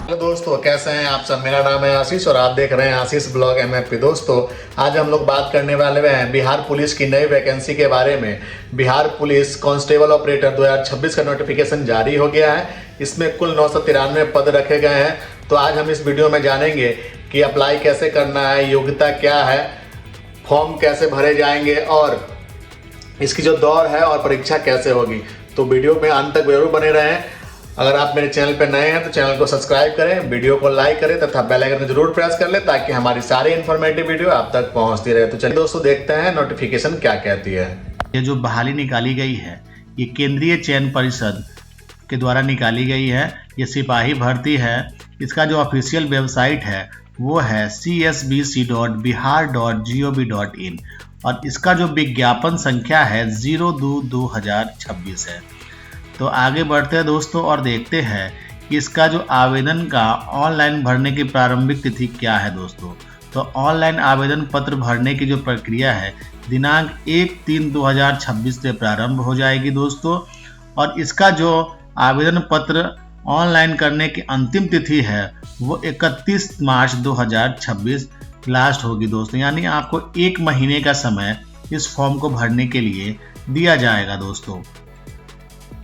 Hello दोस्तों, कैसे हैं आप सब। मेरा नाम है आशीष और आप देख रहे हैं आशीष ब्लॉग MFP। दोस्तों, आज हम लोग बात करने वाले हैं बिहार पुलिस की नई वैकेंसी के बारे में। बिहार पुलिस कांस्टेबल ऑपरेटर 2026 का नोटिफिकेशन जारी हो गया है। इसमें कुल 993 पद रखे गए हैं। तो आज हम इस वीडियो में जानेंगे कि अप्लाई कैसे करना है, योग्यता क्या है, फॉर्म कैसे भरे जाएंगे और इसकी जो दौड़ है और परीक्षा कैसे होगी। तो वीडियो में अंत तक जरूर बने रहें। अगर आप मेरे चैनल पर नए हैं तो चैनल को सब्सक्राइब करें, वीडियो को लाइक करें तथा बेल आइकन को जरूर प्रेस कर लें ताकि हमारी सारी इन्फॉर्मेटिव वीडियो आप तक पहुंचती रहे। तो चलिए दोस्तों, देखते हैं नोटिफिकेशन क्या कहती है। ये जो बहाली निकाली गई है ये केंद्रीय चयन परिषद के द्वारा निकाली गई है। ये सिपाही भर्ती है। इसका जो ऑफिशियल वेबसाइट है वो है csbc.bihar.gov.in और इसका जो विज्ञापन संख्या है 02/2026 है। तो आगे बढ़ते हैं दोस्तों और देखते हैं कि इसका जो आवेदन का ऑनलाइन भरने की प्रारंभिक तिथि क्या है दोस्तों। तो ऑनलाइन आवेदन पत्र भरने की जो प्रक्रिया है दिनांक 1/3/2026 से प्रारंभ हो जाएगी दोस्तों। और इसका जो आवेदन पत्र ऑनलाइन करने की अंतिम तिथि है वो 31 मार्च 2026 लास्ट होगी दोस्तों। यानी आपको 1 महीने का समय इस फॉर्म को भरने के लिए दिया जाएगा दोस्तों।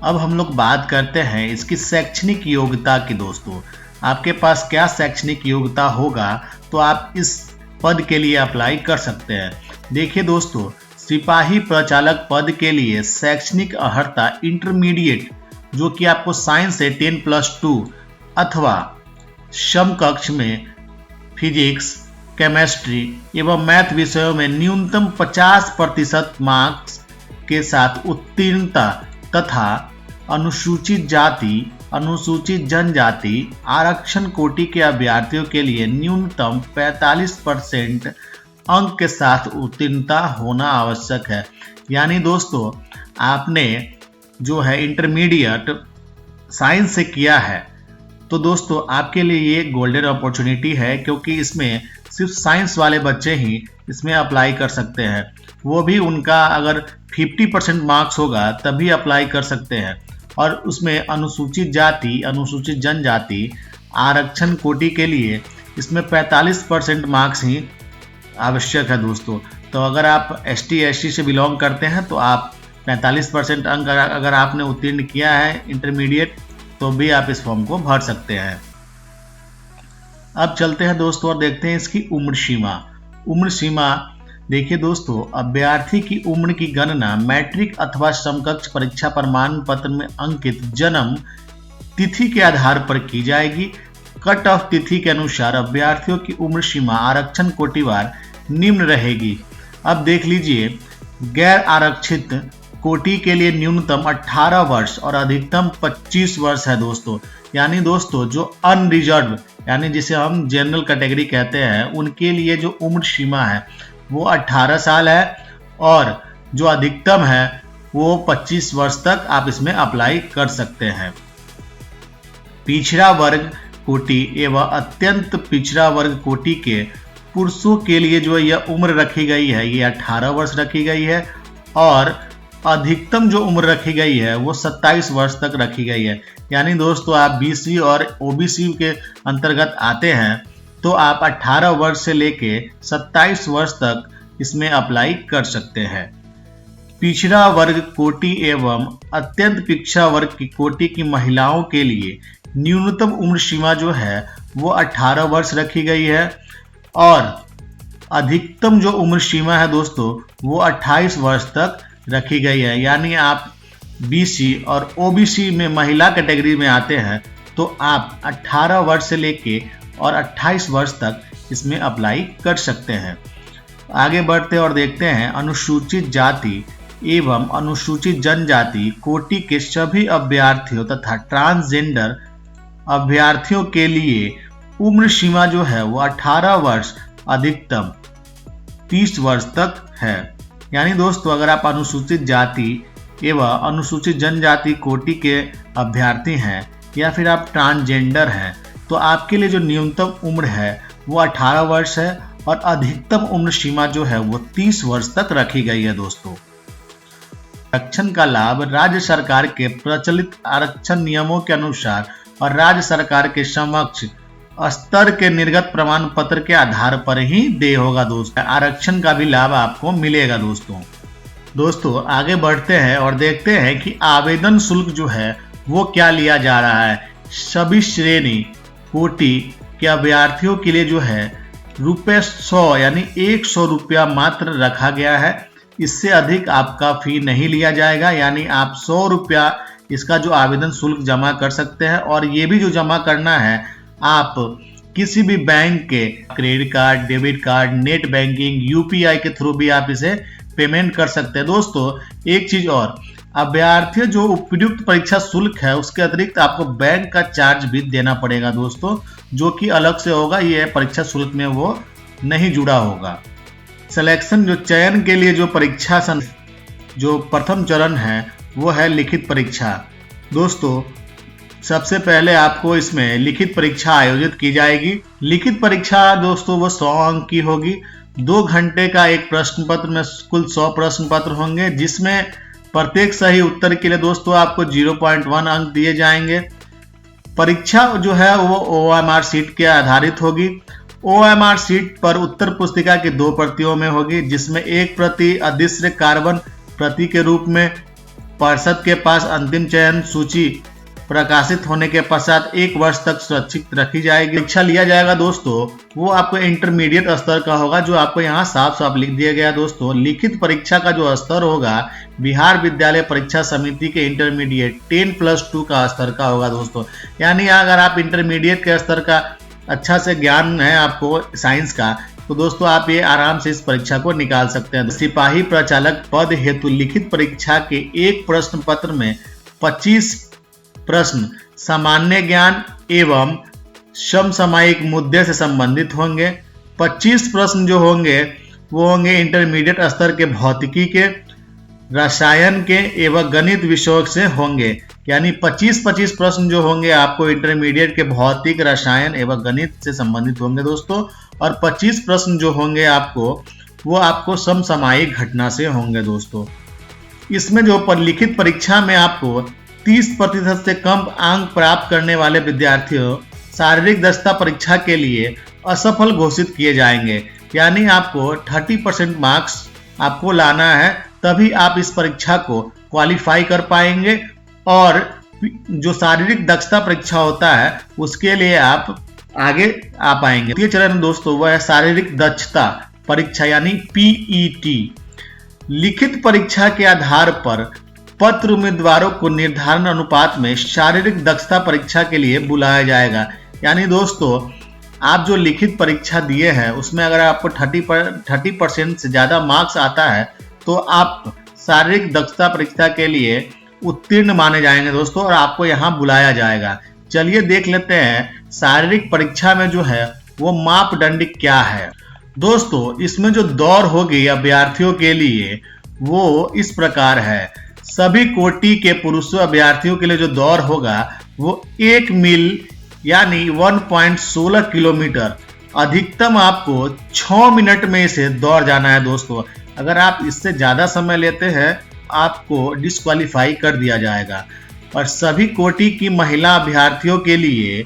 अब हम लोग बात करते हैं इसकी शैक्षणिक योग्यता की दोस्तों। आपके पास क्या शैक्षणिक योग्यता होगा तो आप इस पद के लिए अप्लाई कर सकते हैं। देखिए दोस्तों, सिपाही प्रचालक पद के लिए शैक्षणिक अर्हता इंटरमीडिएट जो कि आपको साइंस से 10+2 अथवा समकक्ष में फिजिक्स, केमिस्ट्री एवं मैथ विषयों में न्यूनतम 50% मार्क्स के साथ उत्तीर्णता तथा अनुसूचित जाति, अनुसूचित जनजाति, आरक्षण कोटि के अभ्यर्थियों के लिए न्यूनतम 45% अंक के साथ उत्तीर्णता होना आवश्यक है। यानी दोस्तों, आपने जो है इंटरमीडिएट साइंस से किया है तो दोस्तों आपके लिए ये गोल्डन अपॉर्चुनिटी है, क्योंकि इसमें सिर्फ साइंस वाले बच्चे ही इसमें अप्लाई कर सकते हैं। वो भी उनका अगर 50% मार्क्स होगा तभी अप्लाई कर सकते हैं। और उसमें अनुसूचित जाति, अनुसूचित जनजाति, आरक्षण कोटि के लिए इसमें 45% मार्क्स ही आवश्यक है दोस्तों। तो अगर आप ST SC से बिलोंग करते हैं तो आप 45% अंक अगर आपने उत्तीर्ण किया है इंटरमीडिएट तो भी आप इस फॉर्म को भर सकते हैं। अब चलते हैं दोस्तों और देखते हैं इसकी उम्र सीमा। उम्र सीमा देखिए दोस्तों, अभ्यर्थी की उम्र की गणना मैट्रिक अथवा समकक्ष परीक्षा प्रमाण पत्र में अंकित जन्म तिथि के आधार पर की जाएगी। कट ऑफ तिथि के अनुसार अभ्यर्थियों की उम्र सीमा आरक्षण कोटिवार निम्न रहेगी। अब देख लीजिए, गैर आरक्षित कोटि के लिए न्यूनतम 18 वर्ष और अधिकतम 25 वर्ष है दोस्तों। यानी दोस्तों जो अनरिजर्व यानी जिसे हम जनरल कैटेगरी कहते हैं उनके लिए जो उम्र सीमा है वो 18 साल है और जो अधिकतम है वो 25 वर्ष तक आप इसमें अप्लाई कर सकते हैं। पिछड़ा वर्ग कोटि एवं अत्यंत पिछड़ा वर्ग कोटि के पुरुषों के लिए जो यह उम्र रखी गई है ये 18 वर्ष रखी गई है और अधिकतम जो उम्र रखी गई है वो 27 वर्ष तक रखी गई है। यानी दोस्तों आप BC और OBC के अंतर्गत आते हैं तो आप 18 वर्ष से लेके 27 वर्ष तक इसमें अप्लाई कर सकते हैं। पिछड़ा वर्ग कोटि एवं अत्यंत पिछड़ा वर्ग की कोटि की महिलाओं के लिए न्यूनतम उम्र सीमा जो है वो 18 वर्ष रखी गई है और अधिकतम जो उम्र सीमा है दोस्तों वो 28 वर्ष तक रखी गई है। यानी आप BC और OBC में महिला कैटेगरी में आते हैं तो आप 18 वर्ष से लेके और 28 वर्ष तक इसमें अप्लाई कर सकते हैं। आगे बढ़ते और देखते हैं अनुसूचित जाति एवं अनुसूचित जनजाति कोटि के सभी अभ्यर्थियों तथा ट्रांसजेंडर अभ्यर्थियों के लिए उम्र सीमा जो है वो 18 वर्ष अधिकतम 30 वर्ष तक है। यानी दोस्तों अगर आप अनुसूचित जाति एवं अनुसूचित जनजाति कोटि के अभ्यर्थी हैं या फिर आप ट्रांसजेंडर हैं तो आपके लिए जो न्यूनतम उम्र है वो 18 वर्ष है और अधिकतम उम्र सीमा जो है वो 30 वर्ष तक रखी गई है दोस्तों। आरक्षण का लाभ राज्य सरकार के प्रचलित आरक्षण नियमों के अनुसार और राज्य सरकार के समक्ष स्तर के निर्गत प्रमाण पत्र के आधार पर ही देय होगा दोस्तों। आरक्षण का भी लाभ आपको मिलेगा दोस्तों आगे बढ़ते हैं और देखते हैं कि आवेदन शुल्क जो है वो क्या लिया जा रहा है। सभी श्रेणी कोटि के अभ्यर्थियों के लिए जो है ₹100 यानी 100 रुपया मात्र रखा गया है। इससे अधिक आपका फी नहीं लिया जाएगा, यानी आप 100 रुपया इसका जो आवेदन शुल्क जमा कर सकते हैं। और ये भी जो जमा करना है, आप किसी भी बैंक के credit card, debit card, net banking, UPI के थ्रू भी आप इसे पेमेंट कर सकते हैं। दोस्तों एक चीज और, अभ्यर्थी जो उपयुक्त परीक्षा शुल्क है उसके अतिरिक्त आपको बैंक का चार्ज भी देना पड़ेगा दोस्तों, जो कि अलग से होगा, ये परीक्षा शुल्क में वो नहीं जुड़ा होगा। सिलेक्शन जो चयन के लिए जो परीक्षा जो प्रथम चरण है वो है लिखित परीक्षा। दोस्तों सबसे पहले आपको इसमें लिखित परीक्षा आयोजित की जाएगी। लिखित परीक्षा दोस्तों वो 100 अंक की होगी। 2 घंटे का एक प्रश्न पत्र में कुल 100 प्रश्न पत्र होंगे, जिसमें प्रत्येक सही उत्तर के लिए दोस्तों आपको 0.1 अंक दिए जाएंगे। परीक्षा जो है वो OMR शीट के आधारित होगी। OMR शीट पर उत्तर पुस्तिका की 2 प्रतियों में होगी, जिसमें एक प्रति अदृश्य कार्बन प्रति के रूप में पार्षद के पास अंतिम चयन सूची प्रकाशित होने के पश्चात 1 वर्ष तक सुरक्षित रखी जाएगी। परीक्षा लिया जाएगा दोस्तों वो आपको इंटरमीडिएट स्तर का होगा, जो आपको यहाँ साफ साफ लिख दिया गया दोस्तों। लिखित परीक्षा का जो स्तर होगा बिहार विद्यालय परीक्षा समिति के इंटरमीडिएट 10+2 का स्तर का होगा दोस्तों। यानी अगर आप इंटरमीडिएट के स्तर का अच्छा से ज्ञान है आपको साइंस का, तो दोस्तों आप ये आराम से इस परीक्षा को निकाल सकते हैं। सिपाही प्रचालक पद हेतु लिखित परीक्षा के एक प्रश्न पत्र में 25 प्रश्न सामान्य ज्ञान एवं समसामयिक मुद्दे से संबंधित होंगे। 25 प्रश्न जो होंगे वो होंगे इंटरमीडिएट स्तर के भौतिकी के, रसायन के एवं गणित विषयों से होंगे। यानी 25 प्रश्न जो होंगे आपको इंटरमीडिएट के भौतिक, रसायन एवं गणित से संबंधित होंगे दोस्तों। और 25 प्रश्न जो होंगे वो आपको समसामयिक घटना से होंगे दोस्तों। इसमें जो लिखित परीक्षा में आपको 30% से कम अंक प्राप्त करने वाले विद्यार्थियों शारीरिक दक्षता परीक्षा के लिए असफल घोषित किए जाएंगे। यानी आपको 30% मार्क्स आपको लाना है, तभी आप इस परीक्षा को क्वालिफाई कर पाएंगे। और जो शारीरिक दक्षता परीक्षा होता है उसके लिए आप आगे आ पाएंगे। ये चरण दोस्तों वह है शारीरिक दक्षता परीक्षा यानी PET। लिखित परीक्षा के आधार पर पत्र उम्मीदवारों को निर्धारण अनुपात में शारीरिक दक्षता परीक्षा के लिए बुलाया जाएगा। यानी दोस्तों आप जो लिखित परीक्षा दिए हैं उसमें अगर आपको 30% से ज़्यादा मार्क्स आता है तो आप शारीरिक दक्षता परीक्षा के लिए उत्तीर्ण माने जाएंगे दोस्तों, और आपको यहाँ बुलाया जाएगा। चलिए देख लेते हैं शारीरिक परीक्षा में जो है वो मापदंड क्या है। दोस्तों इसमें जो दौड़ होगी अभ्यर्थियों के लिए वो इस प्रकार है। सभी कोटि के पुरुषों अभ्यर्थियों के लिए जो दौड़ होगा वो 1 मील यानी 1.16 किलोमीटर, अधिकतम आपको 6 मिनट में इसे दौड़ जाना है दोस्तों। अगर आप इससे ज़्यादा समय लेते हैं आपको डिस्क्वालीफाई कर दिया जाएगा। और सभी कोटि की महिला अभ्यर्थियों के लिए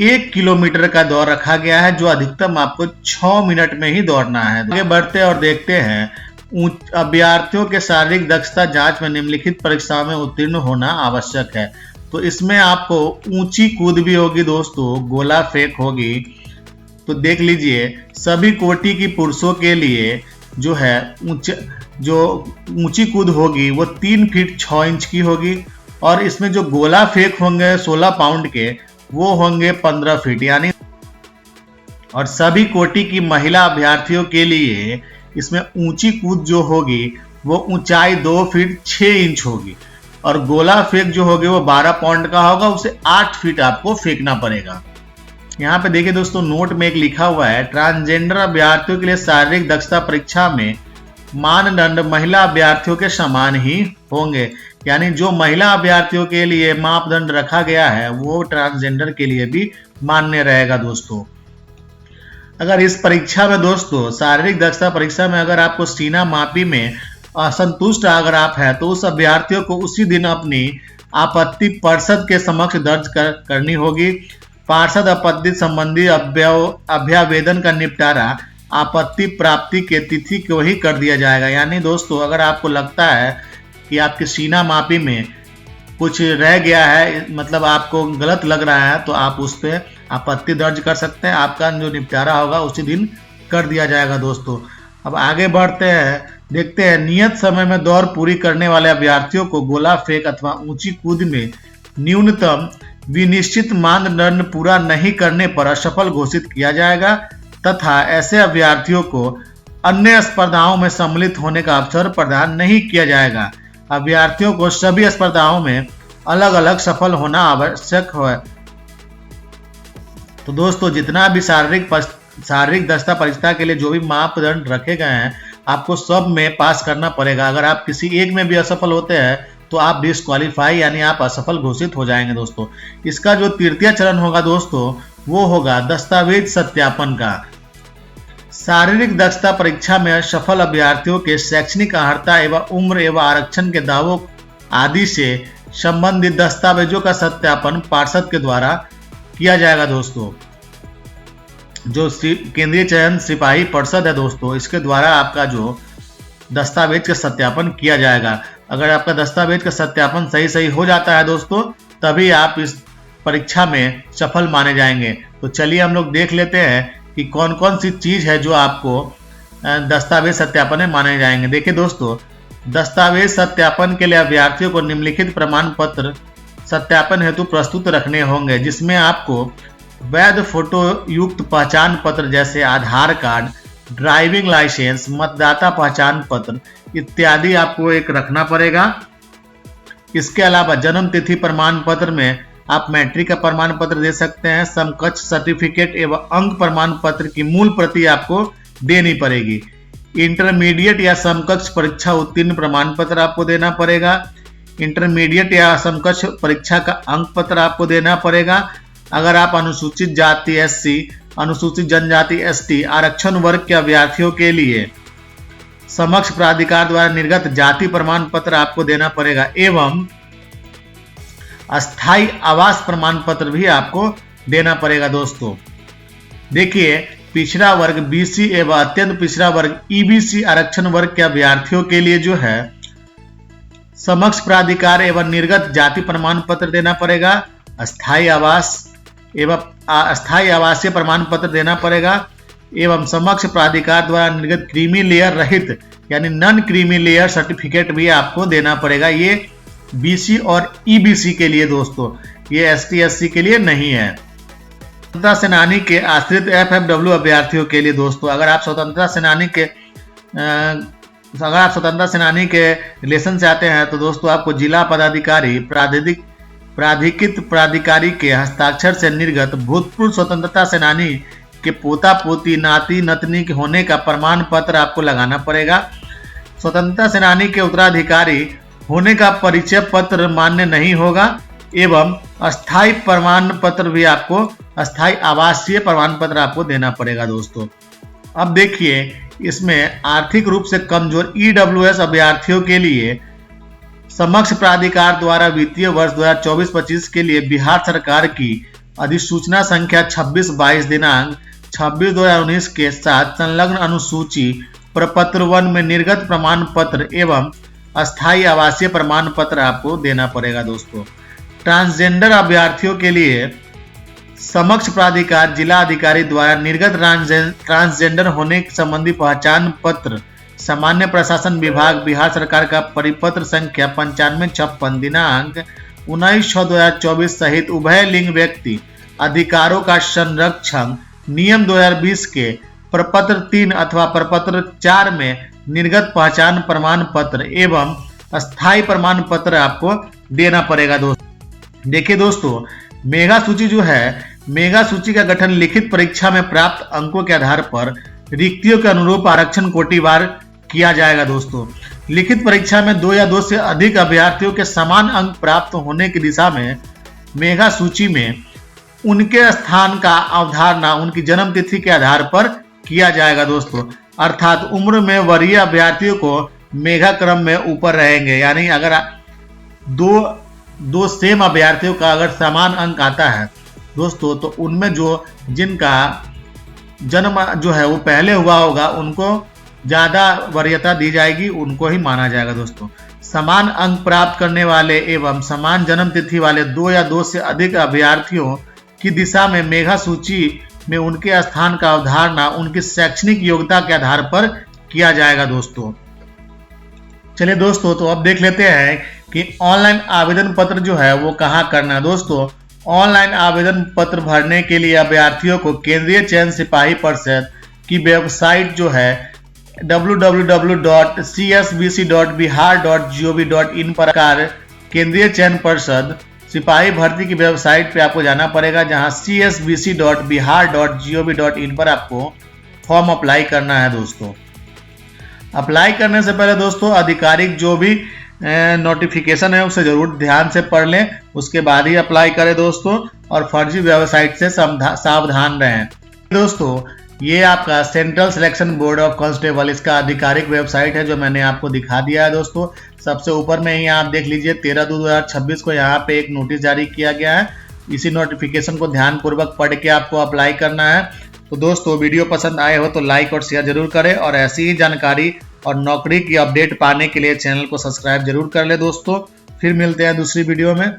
1 किलोमीटर का दौड़ रखा गया है, जो अधिकतम आपको 6 मिनट में ही दौड़ना है। आगे बढ़ते और देखते हैं अभ्यर्थियों के शारीरिक दक्षता जांच में निम्नलिखित परीक्षाओं में उत्तीर्ण होना आवश्यक है। तो इसमें आपको ऊंची कूद भी होगी दोस्तों, गोला फेंक होगी। तो देख लीजिए सभी कोटि की पुरुषों के लिए जो है ऊंची कूद होगी वो 3 फीट 6 इंच की होगी। और इसमें जो गोला फेंक होंगे 16 पाउंड के वो होंगे 15 फीट यानी। और सभी कोटि की महिला अभ्यर्थियों के लिए इसमें ऊंची कूद जो होगी वो ऊंचाई 2 फीट 6 इंच होगी। और गोला फेंक जो होगी वो 12 पाउंड का होगा, उसे 8 फीट आपको फेंकना पड़ेगा। यहाँ पे देखिए दोस्तों नोट में एक लिखा हुआ है, ट्रांसजेंडर अभ्यर्थियों के लिए शारीरिक दक्षता परीक्षा में मानदंड महिला अभ्यर्थियों के समान ही होंगे। यानी जो महिला अभ्यर्थियों के लिए मापदंड रखा गया है वो ट्रांसजेंडर के लिए भी मान्य रहेगा दोस्तों। अगर इस परीक्षा में दोस्तों शारीरिक दक्षता परीक्षा में अगर आपको सीना मापी में असंतुष्ट अगर आप हैं तो उस अभ्यर्थियों को उसी दिन अपनी आपत्ति पार्षद के समक्ष दर्ज करनी होगी। पार्षद आपत्ति संबंधी अभ्यावेदन का निपटारा आपत्ति प्राप्ति के तिथि को ही कर दिया जाएगा। यानी दोस्तों, अगर आपको लगता है कि आपकी सीना मापी में कुछ रह गया है, मतलब आपको गलत लग रहा है, तो आप उस पर आपत्ति दर्ज कर सकते हैं। आपका जो निपटारा होगा उसी दिन कर दिया जाएगा दोस्तों। अब आगे बढ़ते हैं, देखते हैं नियत समय में दौड़ पूरी करने वाले अभ्यर्थियों को गोला फेंक अथवा ऊंची कूद में न्यूनतम विनिश्चित मानदंड पूरा नहीं करने पर असफल घोषित किया जाएगा तथा ऐसे अभ्यर्थियों को अन्य स्पर्धाओं में सम्मिलित होने का अवसर प्रदान नहीं किया जाएगा। अभ्यर्थियों को सभी स्पर्धाओं में अलग अलग सफल होना आवश्यक है। तो दोस्तों, जितना भी शारीरिक दक्षता परीक्षा के लिए जो भी मापदंड रखे गए हैं, आपको सब में पास करना पड़ेगा। अगर आप किसी एक में भी असफल होते हैं तो आप डिस्क्वालीफाई यानी आप असफल घोषित हो जाएंगे दोस्तों। इसका जो तृतीय चरण होगा दोस्तों, वो होगा दस्तावेज सत्यापन का। शारीरिक दक्षता परीक्षा में सफल अभ्यर्थियों के शैक्षणिक अर्हता एवं उम्र एवं आरक्षण के दावों आदि से संबंधित दस्तावेजों का सत्यापन पार्षद के द्वारा किया जाएगा दोस्तों। जो केंद्रीय चयन सिपाही परिषद है दोस्तों, इसके द्वारा आपका जो दस्तावेज का सत्यापन किया जाएगा। अगर आपका दस्तावेज का सत्यापन सही हो जाता है दोस्तों, तभी आप इस परीक्षा में सफल माने जाएंगे। तो चलिए हम लोग देख लेते हैं कि कौन कौन सी चीज है जो आपको दस्तावेज सत्यापन में माने जाएंगे। देखिए दोस्तों, दस्तावेज सत्यापन के लिए अभ्यर्थियों को निम्नलिखित प्रमाण पत्र सत्यापन हेतु प्रस्तुत रखने होंगे, जिसमें आपको वैध फोटो युक्त पहचान पत्र जैसे आधार कार्ड, ड्राइविंग लाइसेंस, मतदाता पहचान पत्र इत्यादि आपको एक रखना पड़ेगा। इसके अलावा जन्म तिथि प्रमाण पत्र में आप मैट्रिक का प्रमाण पत्र दे सकते हैं। समकक्ष सर्टिफिकेट एवं अंक प्रमाण पत्र की मूल प्रति आपको देनी पड़ेगी। इंटरमीडिएट या समकक्ष परीक्षा उत्तीर्ण प्रमाण पत्र आपको देना पड़ेगा। इंटरमीडिएट या समकक्ष परीक्षा का अंक पत्र आपको देना पड़ेगा। अगर आप अनुसूचित जाति SC, अनुसूचित जनजाति ST, आरक्षण वर्ग के अभ्यर्थियों के लिए समक्ष प्राधिकार द्वारा निर्गत जाति प्रमाण पत्र आपको देना पड़ेगा एवं अस्थायी आवास प्रमाण पत्र भी आपको देना पड़ेगा दोस्तों। देखिए, पिछड़ा वर्ग BC एवं अत्यंत पिछड़ा वर्ग EBC आरक्षण वर्ग के अभ्यर्थियों के लिए जो है समक्ष प्राधिकार एवं निर्गत जाति प्रमाण पत्र देना पड़ेगा। अस्थायी आवास एवं अस्थायी आवासीय प्रमाण पत्र देना पड़ेगा एवं समक्ष प्राधिकार द्वारा निर्गत क्रीमी लेयर रहित यानी नॉन क्रीमी लेयर सर्टिफिकेट भी आपको देना पड़ेगा। ये BC और EBC के लिए दोस्तों, ये ST SC के लिए नहीं है। स्वतंत्रता सेनानी के आश्रित FFW अभ्यर्थियों के लिए दोस्तों, अगर आप स्वतंत्रता सेनानी के रिलेशन से आते हैं तो दोस्तों आपको जिला पदाधिकारी प्राधिकृत प्राधिकारी के हस्ताक्षर से निर्गत भूतपूर्व स्वतंत्रता सेनानी के पोता पोती नाती नतनी के होने का प्रमाण पत्र आपको लगाना पड़ेगा। स्वतंत्रता सेनानी के उत्तराधिकारी होने का परिचय पत्र मान्य नहीं होगा एवं अस्थायी प्रमाण पत्र भी आपको, अस्थायी आवासीय प्रमाण पत्र आपको देना पड़ेगा दोस्तों। अब देखिए, इसमें आर्थिक रूप से कमजोर EWS अभ्यर्थियों के लिए समक्ष प्राधिकार द्वारा वित्तीय वर्ष 2024-25 के लिए बिहार सरकार की अधिसूचना संख्या 26/22 दिनांक 26/2019 के साथ संलग्न अनुसूची प्रपत्र 1 में निर्गत प्रमाण पत्र एवं अस्थायी आवासीय प्रमाण पत्र आपको देना पड़ेगा दोस्तों। ट्रांसजेंडर अभ्यर्थियों के लिए समक्ष प्राधिकार जिला अधिकारी द्वारा निर्गत ट्रांसजेंडर होने संबंधी पहचान पत्र सामान्य प्रशासन विभाग बिहार सरकार का परिपत्र संख्या 9556 दिनांक 19/6/2024 सहित उभय लिंग व्यक्ति अधिकारों का संरक्षण नियम 2020 के प्रपत्र 3 अथवा प्रपत्र 4 में निर्गत पहचान प्रमाण पत्र एवं अस्थायी प्रमाण पत्र आपको देना पड़ेगा दोस्तों। देखिए दोस्तों, मेगा सूची जो है, मेगा सूची का गठन लिखित परीक्षा में प्राप्त अंकों के आधार पर रिक्तियों के अनुरूप आरक्षण कोटिवार किया जाएगा दोस्तों। लिखित परीक्षा में 2 या 2 से अधिक अभ्यर्थियों के समान अंक प्राप्त होने की दिशा में मेगा सूची में उनके स्थान का अवधारणा उनकी जन्म तिथि के आधार पर किया जाएगा दोस्तों। अर्थात उम्र में वरीय अभ्यर्थियों को मेगा क्रम में ऊपर रहेंगे, यानी अगर 2 दो सेम अभ्यर्थियों का अगर समान अंक आता है दोस्तों, तो उनमें जो जिनका जन्म जो है वो पहले हुआ होगा उनको ज़्यादा वरीयता दी जाएगी, उनको ही माना जाएगा दोस्तों। समान अंक प्राप्त करने वाले एवं समान जन्म तिथि वाले 2 या 2 से अधिक अभ्यर्थियों की दिशा में मेधा सूची में उनके स्थान का अवधारणा उनकी शैक्षणिक योग्यता के आधार पर किया जाएगा दोस्तों। चलिए दोस्तों, तो अब देख लेते हैं कि ऑनलाइन आवेदन पत्र जो है वो कहाँ करना है दोस्तों। ऑनलाइन आवेदन पत्र भरने के लिए अभ्यर्थियों को केंद्रीय चयन सिपाही परिषद की वेबसाइट जो है www.csbc.bihar.gov.in पर केंद्रीय चयन परिषद सिपाही भर्ती की वेबसाइट पे आपको जाना पड़ेगा, जहां csbc.bihar.gov.in पर आपको फॉर्म अप्लाई करना है दोस्तों। अप्लाई करने से पहले दोस्तों आधिकारिक जो भी नोटिफिकेशन है उसे जरूर ध्यान से पढ़ लें, उसके बाद ही अप्लाई करें दोस्तों, और फर्जी वेबसाइट से सावधान रहें दोस्तों। ये आपका central selection board of constable इसका आधिकारिक वेबसाइट है जो मैंने आपको दिखा दिया है दोस्तों। सबसे ऊपर में ही आप देख लीजिए 13/2/2026 को यहाँ पे एक नोटिस जारी किया गया है। इसी नोटिफिकेशन को ध्यानपूर्वक पढ़ के आपको अप्लाई करना है। तो दोस्तों वीडियो पसंद आए हो तो लाइक और शेयर जरूर करें, और ऐसी ही जानकारी और नौकरी की अपडेट पाने के लिए चैनल को सब्सक्राइब जरूर कर ले दोस्तों। फिर मिलते हैं दूसरी वीडियो में।